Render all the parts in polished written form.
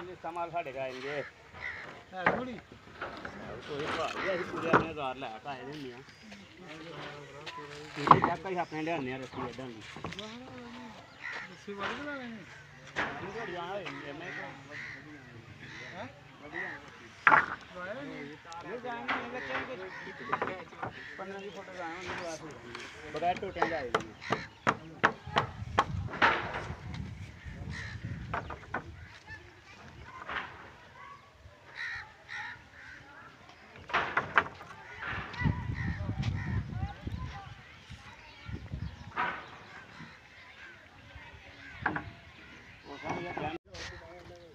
इस्तेमाल साढ़े का आएंगे थोड़ी पूरे अपने दार लै आए अपने लिया रस्सी बगैर टोटियां जाएगी।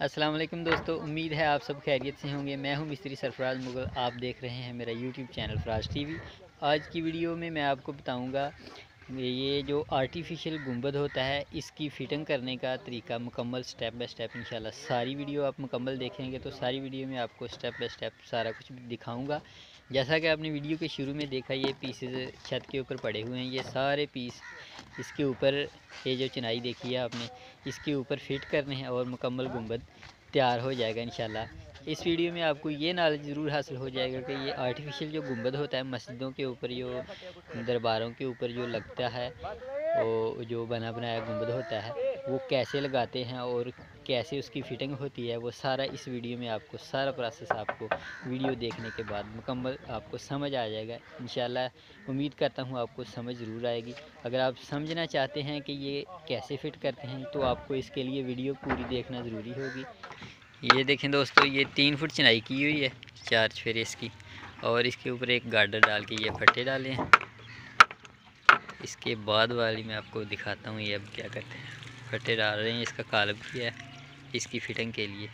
अस्सलाम वालेकुम दोस्तों, उम्मीद है आप सब खैरियत से होंगे। मैं हूं मिस्त्री सरफराज मुगल, आप देख रहे हैं मेरा यूट्यूब चैनल फराज टीवी। आज की वीडियो में मैं आपको बताऊंगा ये जो आर्टिफिशियल गुंबद होता है इसकी फ़िटिंग करने का तरीका मुकम्मल स्टेप बाय स्टेप। इंशाल्लाह सारी वीडियो आप मुकम्मल देखेंगे तो सारी वीडियो में आपको स्टेप बाय स्टेप सारा कुछ दिखाऊंगा। जैसा कि आपने वीडियो के शुरू में देखा, ये पीसेस छत के ऊपर पड़े हुए हैं। ये सारे पीस इसके ऊपर, ये जो चिनाई देखी है आपने, इसके ऊपर फिट करने हैं और मुकम्मल गुंबद तैयार हो जाएगा इंशाल्लाह। इस वीडियो में आपको ये नॉलेज ज़रूर हासिल हो जाएगा कि ये आर्टिफिशियल जो गुंबद होता है मस्जिदों के ऊपर, जो दरबारों के ऊपर जो लगता है, वो जो बना बनाया गुंबद होता है वो कैसे लगाते हैं और कैसे उसकी फ़िटिंग होती है, वो सारा इस वीडियो में आपको सारा प्रोसेस आपको वीडियो देखने के बाद मुकम्मल आपको समझ आ जाएगा इंशाल्लाह। उम्मीद करता हूँ आपको समझ ज़रूर आएगी। अगर आप समझना चाहते हैं कि ये कैसे फ़िट करते हैं तो आपको इसके लिए वीडियो पूरी देखना ज़रूरी होगी। ये देखें दोस्तों, ये 3 फुट चिनाई की हुई है, 4 चफेरे इसकी, और इसके ऊपर एक गार्डर डाल के ये फट्टे डाले हैं। इसके बाद वाली मैं आपको दिखाता हूँ ये अब क्या करते हैं। फट्टे डाल रहे हैं, इसका कालब किया है इसकी फ़िटिंग के लिए।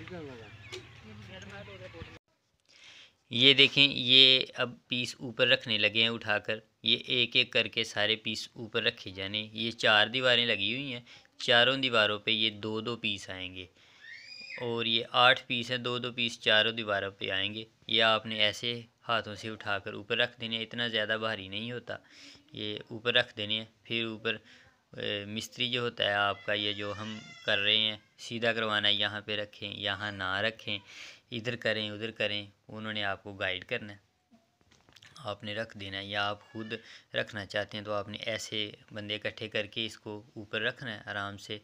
ये देखें, ये अब पीस ऊपर रखने लगे हैं उठाकर। ये एक एक करके सारे पीस ऊपर रखे जाने। ये 4 दीवारें लगी हुई हैं, चारों दीवारों पे ये 2-2 पीस आएंगे और ये 8 पीस हैं, 2-2 पीस चारों दीवारों पे आएंगे। ये आपने ऐसे हाथों से उठाकर ऊपर रख देने, इतना ज़्यादा भारी नहीं होता। ये ऊपर रख देने हैं। फिर ऊपर मिस्त्री जो होता है आपका, ये जो हम कर रहे हैं सीधा करवाना है, यहाँ पे रखें, यहाँ ना रखें, इधर करें उधर करें, उन्होंने आपको गाइड करना है, आपने रख देना है। या आप खुद रखना चाहते हैं तो आपने ऐसे बंदे इकट्ठे करके इसको ऊपर रखना है आराम से।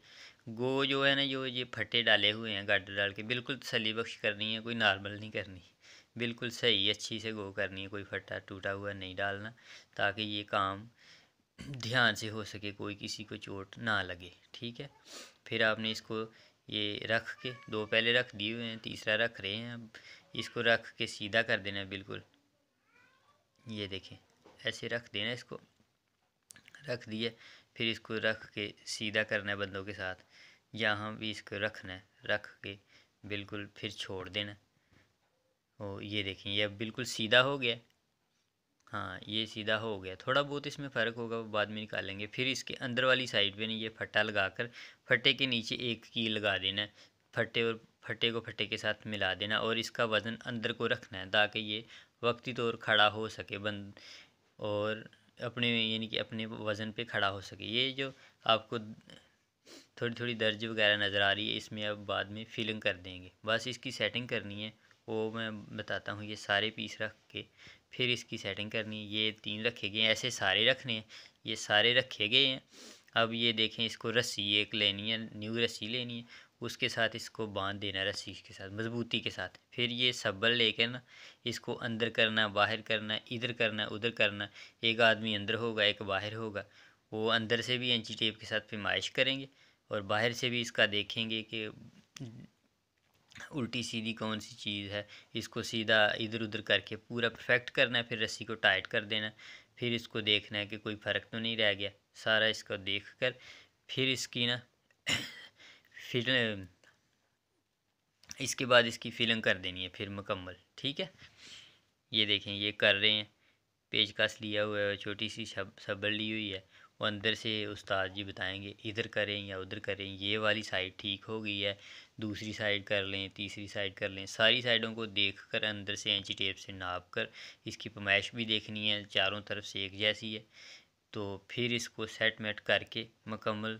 गो जो है ना, जो ये फट्टे डाले हुए हैं गार्डर डाल के, बिल्कुल तसल्ली बख्श करनी है, कोई नॉर्मल नहीं करनी, बिल्कुल सही अच्छी से गो करनी है, कोई फट्टा टूटा हुआ नहीं डालना, ताकि ये काम ध्यान से हो सके, कोई किसी को चोट ना लगे। ठीक है। फिर आपने इसको ये रख के, 2 पहले रख दिए हुए हैं, तीसरा रख रहे हैं। अब इसको रख के सीधा कर देना है बिल्कुल। ये देखें, ऐसे रख देना, इसको रख दिया। फिर इसको रख के सीधा करना है बंदों के साथ, जहाँ भी इसको रखना है रख के बिल्कुल फिर छोड़ देना। ओ ये देखें, ये अब बिल्कुल सीधा हो गया। हाँ, ये सीधा हो गया। थोड़ा बहुत इसमें फ़र्क होगा, वो बाद में निकालेंगे। फिर इसके अंदर वाली साइड पे नहीं, ये फट्टा लगाकर फट्टे के नीचे एक कील लगा देना है। फट्टे को फट्टे के साथ मिला देना और इसका वज़न अंदर को रखना है, ताकि ये वक्ती तौर खड़ा हो सके बंद, और अपने यानी कि अपने वज़न पे खड़ा हो सके। ये जो आपको थोड़ी थोड़ी दर्ज वगैरह नज़र आ रही है, इसमें अब बाद में फिलिंग कर देंगे। बस इसकी सेटिंग करनी है, वो मैं बताता हूँ। ये सारे पीस रख के फिर इसकी सेटिंग करनी है। ये 3 रखे गए हैं, ऐसे सारे रखने हैं, ये सारे रखे गए हैं। अब ये देखें, इसको रस्सी एक लेनी है, न्यू रस्सी लेनी है, उसके साथ इसको बांध देना है रस्सी के साथ, मजबूती के साथ। फिर ये सब्बल लेकर ना इसको अंदर करना, बाहर करना, इधर करना, उधर करना। एक आदमी अंदर होगा, एक बाहर होगा। वो अंदर से भी इंची टेप के साथ पैमाइश करेंगे और बाहर से भी इसका देखेंगे कि उल्टी सीधी कौन सी चीज़ है। इसको सीधा इधर उधर करके पूरा परफेक्ट करना है। फिर रस्सी को टाइट कर देना। फिर इसको देखना है कि कोई फ़र्क तो नहीं रह गया। सारा इसको देख कर फिर इसकी ना फिर इसके बाद इसकी फिलिंग कर देनी है फिर मुकम्मल। ठीक है। ये देखें, ये कर रहे हैं, पेचकस लिया हुआ है, छोटी सी सब्बल ली हुई है। वो अंदर से उस्ताद जी बताएंगे इधर करें या उधर करें, ये वाली साइड ठीक हो गई है, दूसरी साइड कर लें, तीसरी साइड कर लें। सारी साइडों को देख कर अंदर से इंची टेप से नाप कर इसकी पैमाइश भी देखनी है, चारों तरफ से एक जैसी है। तो फिर इसको सेट मेट करके मुकम्मल